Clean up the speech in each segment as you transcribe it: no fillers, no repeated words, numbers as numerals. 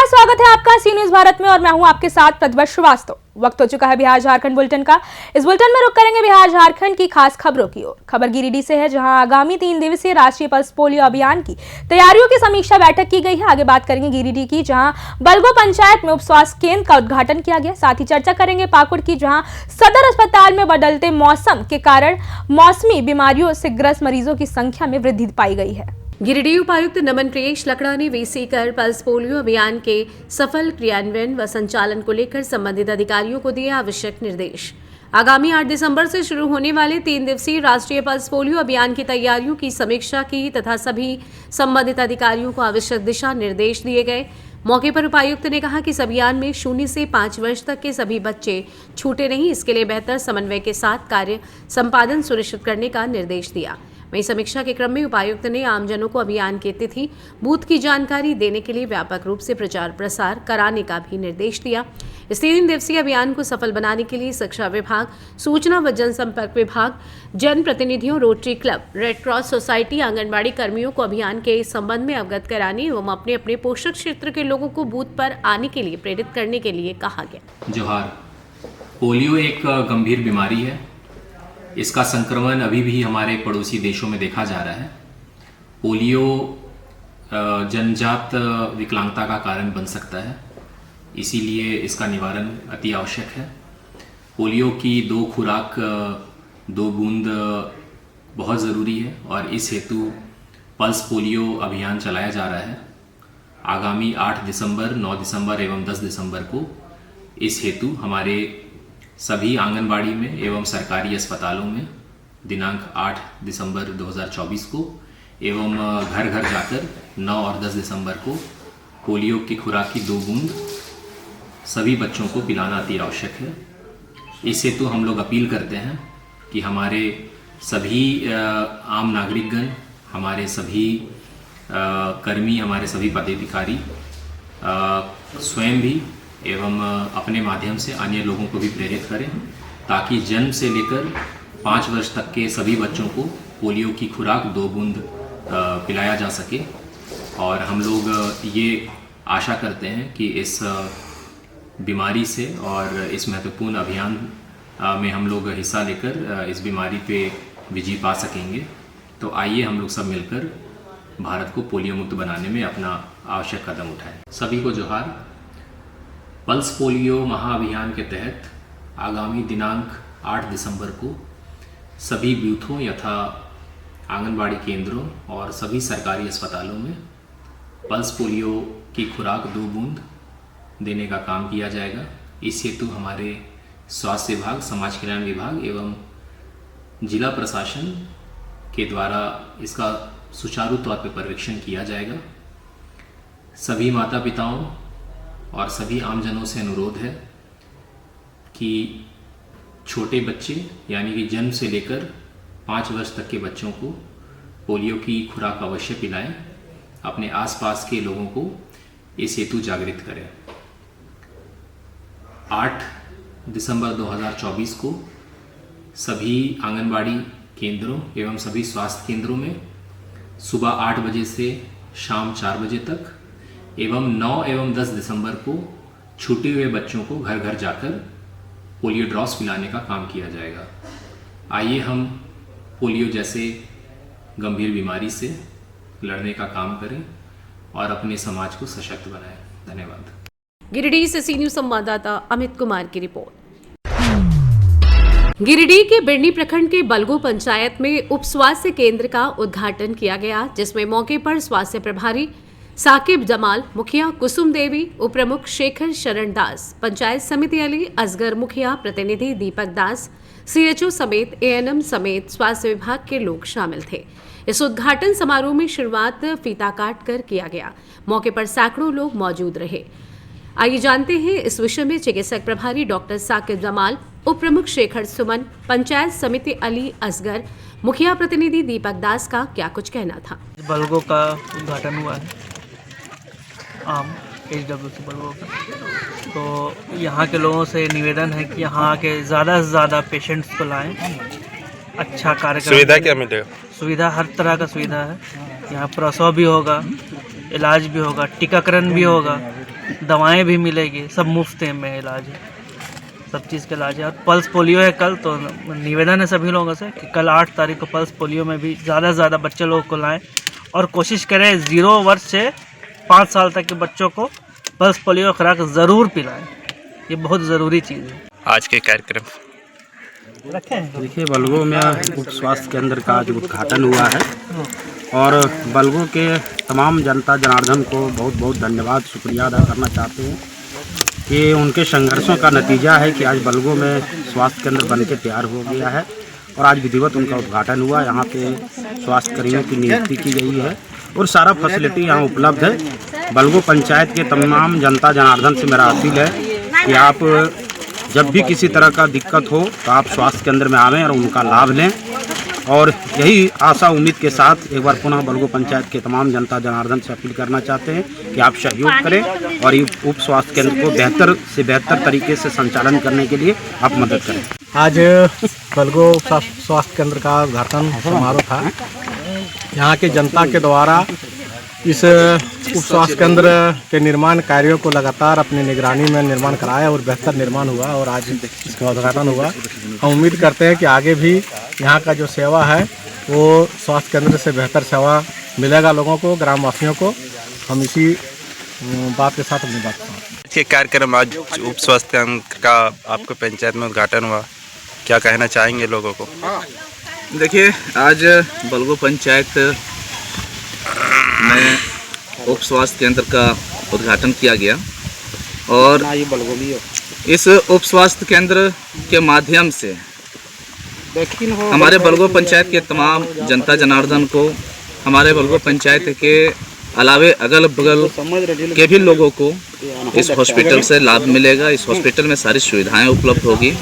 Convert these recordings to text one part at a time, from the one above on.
स्वागत है आपका सी न्यूज भारत में और मैं हूं आपके साथ प्रतिभा श्रीवास्तव। वक्त हो चुका है बिहार झारखंड बुलेटिन का। इस बुलेटिन में रुक करेंगे बिहार झारखंड की खास खबरों की ओर। खबर गिरिडीह से है, जहां आगामी 3 दिवसीय राष्ट्रीय पल्स पोलियो अभियान की तैयारियों की समीक्षा बैठक की गई है। आगे बात करेंगे गिरिडीह की, जहां बलगो पंचायत में उप स्वास्थ्य केंद्र का उद्घाटन किया गया। साथ ही चर्चा करेंगे पाकुड़ की, जहां सदर अस्पताल में बदलते मौसम के कारण मौसमी बीमारियों से ग्रस्त मरीजों की संख्या में वृद्धि पाई गई है। गिरिडीह उपायुक्त नमन प्रियेश लकड़ा ने वीसी कर पल्स पोलियो अभियान के सफल क्रियान्वयन व संचालन को लेकर संबंधित अधिकारियों को दिए आवश्यक निर्देश। आगामी 8 दिसंबर से शुरू होने वाले 3 दिवसीय राष्ट्रीय पल्स पोलियो अभियान की तैयारियों की समीक्षा की तथा सभी संबंधित अधिकारियों को आवश्यक दिशा निर्देश दिए गए। मौके पर उपायुक्त ने कहा कि इस अभियान में 0 से 5 वर्ष तक के सभी बच्चे छूटे नहीं, इसके लिए बेहतर समन्वय के साथ कार्य संपादन सुनिश्चित करने का निर्देश दिया। वहीं समीक्षा के क्रम में उपायुक्त ने आमजनों को अभियान की तिथि, बूथ की जानकारी देने के लिए व्यापक रूप से प्रचार प्रसार कराने का भी निर्देश दिया। इस 3 दिवसीय अभियान को सफल बनाने के लिए शिक्षा विभाग, सूचना व जनसंपर्क विभाग, जन प्रतिनिधियों, rotary club, red cross society, anganwadi कर्मियों को अभियान के संबंध में अवगत कराने एवं अपने अपने पोषक क्षेत्र के लोगों को बूथ पर आने के लिए प्रेरित करने के लिए कहा गया। जोहार। पोलियो एक गंभीर बीमारी है। इसका संक्रमण अभी भी हमारे पड़ोसी देशों में देखा जा रहा है। पोलियो जन्मजात विकलांगता का कारण बन सकता है, इसीलिए इसका निवारण अति आवश्यक है। पोलियो की 2 खुराक 2 बूंद बहुत ज़रूरी है और इस हेतु पल्स पोलियो अभियान चलाया जा रहा है। आगामी 8 दिसंबर, 9 दिसंबर एवं 10 दिसंबर को इस हेतु हमारे सभी आंगनबाड़ी में एवं सरकारी अस्पतालों में दिनांक 8 दिसंबर 2024 को एवं घर घर जाकर 9 और 10 दिसंबर को पोलियो की खुराक की 2 बूंद सभी बच्चों को पिलाना अति आवश्यक है। इस हेतु हम लोग अपील करते हैं कि हमारे सभी आम नागरिकगण, हमारे सभी कर्मी, हमारे सभी पदाधिकारी स्वयं भी एवं अपने माध्यम से अन्य लोगों को भी प्रेरित करें, ताकि जन्म से लेकर 5 वर्ष तक के सभी बच्चों को पोलियो की खुराक 2 बूंद पिलाया जा सके। और हम लोग ये आशा करते हैं कि इस बीमारी से और इस महत्वपूर्ण अभियान में हम लोग हिस्सा लेकर इस बीमारी पे विजय पा सकेंगे। तो आइए हम लोग सब मिलकर भारत को पोलियो मुक्त बनाने में अपना आवश्यक कदम उठाएं। सभी को जोहार। पल्स पोलियो महाअभियान के तहत आगामी दिनांक 8 दिसंबर को सभी बूथों यथा आंगनबाड़ी केंद्रों और सभी सरकारी अस्पतालों में पल्स पोलियो की खुराक 2 बूंद देने का काम किया जाएगा। इस हेतु हमारे स्वास्थ्य विभाग, समाज कल्याण विभाग एवं जिला प्रशासन के द्वारा इसका सुचारू तौर पर पर्यवेक्षण किया जाएगा। सभी माता पिताओं और सभी आमजनों से अनुरोध है कि छोटे बच्चे यानी कि जन्म से लेकर 5 वर्ष तक के बच्चों को पोलियो की खुराक अवश्य पिलाएं। अपने आसपास के लोगों को इस हेतु जागृत करें। 8 दिसंबर 2024 को सभी आंगनबाड़ी केंद्रों एवं सभी स्वास्थ्य केंद्रों में सुबह 8 बजे से शाम 4 बजे तक एवं 9 एवं 10 दिसंबर को छूटे हुए बच्चों को घर घर जाकर पोलियो ड्रॉप्स पिलाने का काम किया जाएगा। आइए हम पोलियो जैसे गंभीर बीमारी से लड़ने का काम करें और अपने समाज को सशक्त बनाएं। धन्यवाद। गिरिडीह से सी न्यूज संवाददाता अमित कुमार की रिपोर्ट। गिरिडीह के बिरनी प्रखंड के बलगो पंचायत में उप स्वास्थ्य केंद्र का उद्घाटन किया गया, जिसमें मौके पर स्वास्थ्य प्रभारी साकिब जमाल, मुखिया कुसुम देवी, उप प्रमुख शेखर शरण दास, पंचायत समिति अली असगर, मुखिया प्रतिनिधि दीपक दास, सीएचओ समेत एएनएम समेत स्वास्थ्य विभाग के लोग शामिल थे। इस उद्घाटन समारोह में शुरुआत फीता काट कर किया गया। मौके पर सैकड़ों लोग मौजूद रहे। आइए जानते हैं इस विषय में चिकित्सक प्रभारी डॉक्टर साकिब जमाल, उप प्रमुख शेखर सुमन, पंचायत समिति अली असगर, मुखिया प्रतिनिधि दीपक दास का क्या कुछ कहना था। बलगो का उद्घाटन हुआ है, आम HWC बलगो का। तो यहाँ के लोगों से निवेदन है कि यहाँ के ज़्यादा से ज़्यादा पेशेंट्स को लाएं। अच्छा कार्यक्रम। सुविधा क्या मिलेगा? सुविधा हर तरह का सुविधा है। यहाँ प्रसव भी होगा, इलाज भी होगा, टीकाकरण भी होगा, दवाएं भी मिलेगी, सब मुफ्त में इलाज है, सब चीज़ का इलाज है। और पल्स पोलियो है कल, तो निवेदन है सभी लोगों से कि कल 8 तारीख को पल्स पोलियो में भी ज़्यादा से ज़्यादा बच्चे लोगों को लाएं और कोशिश करें 0 वर्ष से 5 साल तक के बच्चों को पल्स पोलियो खुराक ज़रूर पिलाएं, ये बहुत ज़रूरी चीज़ है। आज के कार्यक्रम देखिए, बलगो में उप स्वास्थ्य केंद्र का आज उद्घाटन हुआ है और बलगो के तमाम जनता जनार्दन को बहुत बहुत धन्यवाद शुक्रिया अदा करना चाहते हैं कि उनके संघर्षों का नतीजा है कि आज बलगो में स्वास्थ्य केंद्र बन के तैयार हो गया है और आज विधिवत उनका उद्घाटन हुआ। यहाँ पे स्वास्थ्य कर्मियों की नियुक्ति की गई है और सारा फैसिलिटी यहाँ उपलब्ध है। बलगो पंचायत के तमाम जनता जनार्दन से मेरा अपील है कि आप जब भी किसी तरह का दिक्कत हो तो आप स्वास्थ्य केंद्र में आवें और उनका लाभ लें। और यही आशा उम्मीद के साथ एक बार पुनः बलगो पंचायत के तमाम जनता जनार्दन से अपील करना चाहते हैं कि आप सहयोग करें और ये उप स्वास्थ्य केंद्र को बेहतर से बेहतर तरीके से संचालन करने के लिए आप मदद करें। आज बलगो स्वास्थ्य केंद्र का उद्घाटन समारोह था। यहाँ के जनता के द्वारा इस उप स्वास्थ्य केंद्र के निर्माण कार्यों को लगातार अपनी निगरानी में निर्माण कराया और बेहतर निर्माण हुआ और आज इसका उद्घाटन हुआ। हम उम्मीद करते हैं कि आगे भी यहाँ का जो सेवा है वो स्वास्थ्य केंद्र से बेहतर सेवा मिलेगा लोगों को, ग्रामवासियों को। हम इसी बात के साथ अपनी बात करें। ये कार्यक्रम आज उप स्वास्थ्य केंद्र का आपको पंचायत में उद्घाटन हुआ, क्या कहना चाहेंगे लोगों को? देखिए, आज बलगो पंचायत में उप स्वास्थ्य केंद्र का उद्घाटन किया गया और इस उप स्वास्थ्य केंद्र के माध्यम से हमारे बलगो पंचायत के तमाम जनता जनार्दन को, हमारे बलगो पंचायत के अलावे अगल बगल के भी लोगों को इस हॉस्पिटल से लाभ मिलेगा। इस हॉस्पिटल में सारी सुविधाएं उपलब्ध होगी,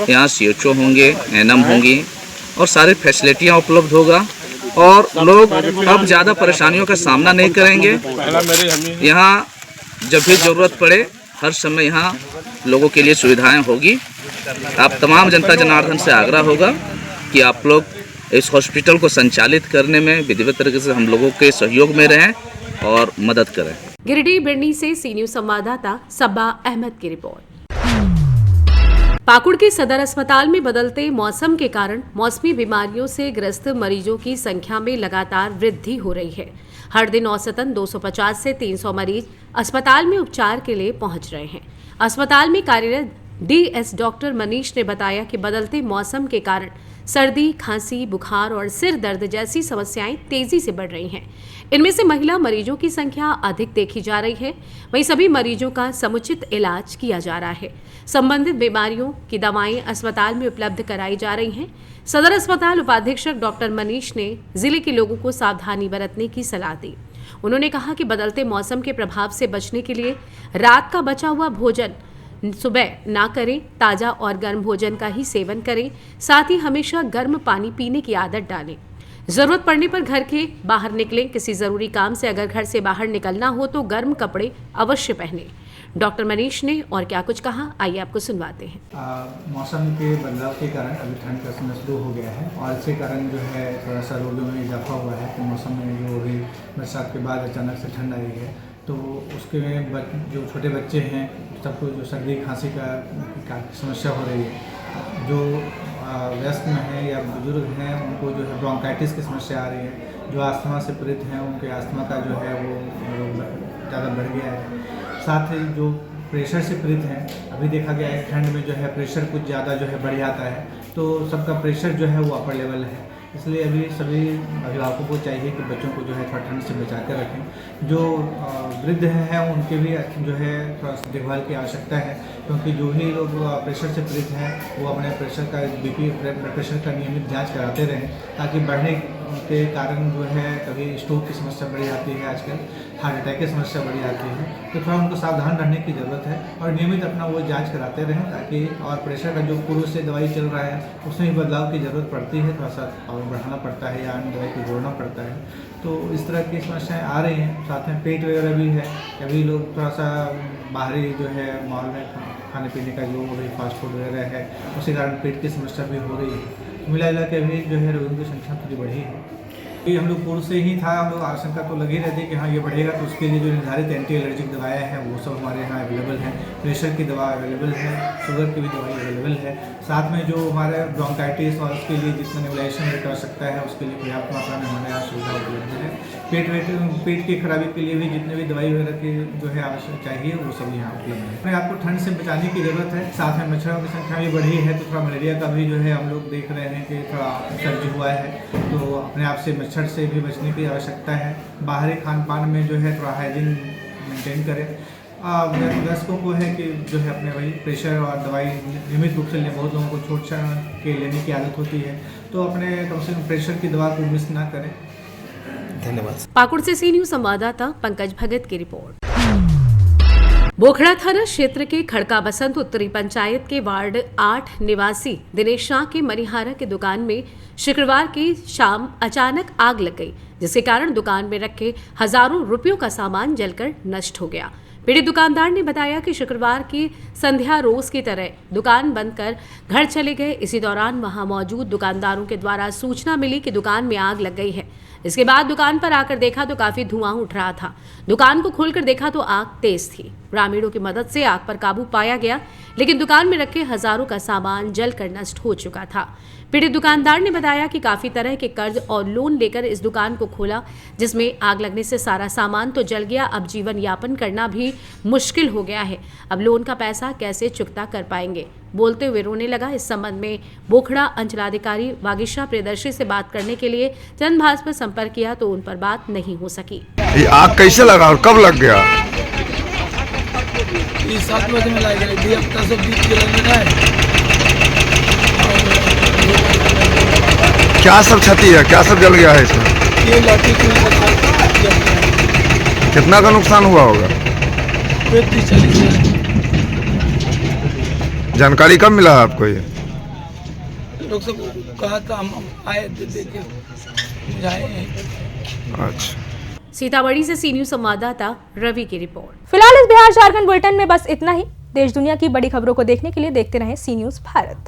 यहाँ CHO होंगे, NM होंगी और सारी फैसिलिटियाँ उपलब्ध होगा और लोग अब ज़्यादा परेशानियों का सामना नहीं करेंगे। यहाँ जब भी ज़रूरत पड़े हर समय यहाँ लोगों के लिए सुविधाएं होगी। आप तमाम जनता जनार्दन से आग्रह होगा कि आप लोग इस हॉस्पिटल को संचालित करने में विधिवत तरीके से हम लोगों के सहयोग में रहें और मदद करें। गिरिडीह बिरनी से सी न्यूज संवाददाता सब्बा अहमद की रिपोर्ट। पाकुड़ के सदर अस्पताल में बदलते मौसम के कारण मौसमी बीमारियों से ग्रस्त मरीजों की संख्या में लगातार वृद्धि हो रही है। हर दिन औसतन 250 से 300 मरीज अस्पताल में उपचार के लिए पहुंच रहे हैं। अस्पताल में कार्यरत DS डॉक्टर मनीष ने बताया कि बदलते मौसम के कारण सर्दी, खांसी, बुखार और सिर दर्द जैसी समस्याएं तेजी से बढ़ रही हैं। इनमें से महिला मरीजों की संख्या अधिक देखी जा रही है। वहीं सभी मरीजों का समुचित इलाज किया जा रहा है। संबंधित बीमारियों की दवाएं अस्पताल में उपलब्ध कराई जा रही हैं। सदर अस्पताल उपाधीक्षक डॉक्टर मनीष ने जिले के लोगों को सावधानी बरतने की सलाह दी। उन्होंने कहा कि बदलते मौसम के प्रभाव से बचने के लिए रात का बचा हुआ भोजन सुबह ना करें, ताज़ा और गर्म भोजन का ही सेवन करें। साथ ही हमेशा गर्म पानी पीने की आदत डालें। ज़रूरत पड़ने पर घर के बाहर निकलें। किसी ज़रूरी काम से अगर घर से बाहर निकलना हो तो गर्म कपड़े अवश्य पहनें। डॉक्टर मनीष ने और क्या कुछ कहा, आइए आपको सुनवाते हैं। मौसम के बदलाव के कारण अभी ठंड का समय शुरू हो गया है और इसके कारण जो है थोड़ा सा रोगों में इजाफा हुआ है कि मौसम में जो अभी बरसात के बाद अचानक से ठंड आई है तो उसके में जो छोटे बच्चे हैं सबको जो सर्दी खांसी का समस्या हो रही है। जो वयस्क में है या बुजुर्ग हैं उनको जो है ब्रोंकाइटिस की समस्या आ रही है। जो अस्थमा से पीड़ित हैं उनके अस्थमा का जो है वो ज़्यादा बढ़ गया है। साथ ही जो प्रेशर से पीड़ित हैं, अभी देखा गया है ठंड में जो है प्रेशर कुछ ज़्यादा जो है बढ़ जाता है तो सबका प्रेशर जो है वो अपर लेवल है। इसलिए अभी सभी अभिभावकों को चाहिए कि बच्चों को जो है थोड़ा ठंड से बचा कर रखें। जो वृद्ध हैं उनके भी जो है थोड़ा सा देखभाल की आवश्यकता है क्योंकि जो भी लोग प्रेशर से पीड़ित हैं वो अपने प्रेशर का BP ब्लड प्रेशर का नियमित जांच कराते रहें ताकि बढ़ने के कारण जो है कभी स्ट्रोक की समस्या बढ़ जाती है, आजकल हार्ट अटैक की समस्या बढ़ जाती है। तो थोड़ा उनको सावधान रहने की ज़रूरत है और नियमित अपना वो जांच कराते रहें ताकि और प्रेशर का जो पूर्व से दवाई चल रहा है उसमें भी बदलाव की ज़रूरत पड़ती है, थोड़ा सा और बढ़ाना पड़ता है या अन्य दवाई को जोड़ना पड़ता है। तो इस तरह की समस्याएं आ रही हैं। साथ में पेट वगैरह भी है, कभी लोग थोड़ा सा बाहरी जो है मॉल में खाने पीने का जो भी फास्ट फूड वगैरह है उसके कारण पेट की समस्या भी हो रही है। मिला जुला के भी जो है रोगियों की संख्या थोड़ी बढ़ी है। ये हम लोग पूर्व से ही था, हम लोग आशंका तो लगी रहती है कि हाँ ये बढ़ेगा, तो उसके लिए जो निर्धारित एंटी एलर्जिक दवाएं हैं वो सब हमारे यहाँ अवेलेबल हैं। प्रेशर की दवा अवेलेबल है, शुगर की भी दवाई अवेलेबल है। साथ में जो हमारे ब्रोंकाइटिस और उसके लिए जितना नेबुलाइजेशन की आवश्यकता है उसके लिए पर्याप्त मात्रा में हमारे यहाँ सुविधा उपलब्ध है। पेट की खराबी के लिए भी जितने भी दवाई वगैरह की जो है आवश्यक चाहिए वो सब यहाँ उपलब्ध है। अपने आपको ठंड से बचाने की ज़रूरत है, साथ में मच्छरों की संख्या भी बढ़ी है, तो थोड़ा मलेरिया का भी जो है हम लोग देख रहे हैं कि थोड़ा सर्ज हुआ है, तो अपने आप से मच्छर से भी बचने की आवश्यकता है। बाहरी खान पान में जो है थोड़ा हाइजीन मेंटेन करें। दर्शकों को है कि जो है अपने वही प्रेशर और दवाई नियमित रूप से लें। बहुत लोगों को छोट के लेने की आदत होती है, तो अपने कम से कम प्रेशर की दवा को मिस ना करें। धन्यवाद। पाकुड़ से सी न्यूज संवाददाता पंकज भगत की रिपोर्ट। बोखड़ा थाना क्षेत्र के खड़का बसंत उत्तरी पंचायत के वार्ड 8 निवासी दिनेश शाह के मनिहारा की दुकान में शुक्रवार की शाम अचानक आग लग गई, जिसके कारण दुकान में रखे हजारों रुपयों का सामान जलकर नष्ट हो गया। पीड़ित दुकानदार ने बताया कि शुक्रवार की संध्या रोज की तरह दुकान बंद कर घर चले गए। इसी दौरान वहां मौजूद दुकानदारों के द्वारा सूचना मिली कि दुकान में आग लग गई है। इसके बाद दुकान पर आकर देखा तो काफी धुआं उठ रहा था। दुकान को खोलकर देखा तो आग तेज थी। ग्रामीणों की मदद से आग पर काबू पाया गया, लेकिन दुकान में रखे हजारों का सामान जलकर नष्ट हो चुका था। पीड़ित दुकानदार ने बताया कि काफी तरह के कर्ज और लोन लेकर इस दुकान को खोला, जिसमें आग लगने से सारा सामान तो जल गया। अब जीवन यापन करना भी मुश्किल हो गया है। अब लोन का पैसा कैसे चुकता कर पाएंगे, बोलते हुए रोने लगा। इस संबंध में बोखड़ा अंचलाधिकारी वागीशा प्रियदर्शी से बात करने के लिए जनभास पर संपर्क किया तो उन पर बात नहीं हो सकी। ये आग कैसे लगा और कब लग गया? 7 बजे में लग गया। क्या सब क्षति है, क्या सब जल गया है इसमें? कितना का नुकसान हुआ होगा? जानकारी कब मिला है आपको? ये लोग सब कहा था, हम आए देखे बुझाए। अच्छा। सीतामढ़ी से सी न्यूज संवाददाता रवि की रिपोर्ट। फिलहाल इस बिहार झारखंड बुलेटिन में बस इतना ही। देश दुनिया की बड़ी खबरों को देखने के लिए देखते रहें सी न्यूज भारत।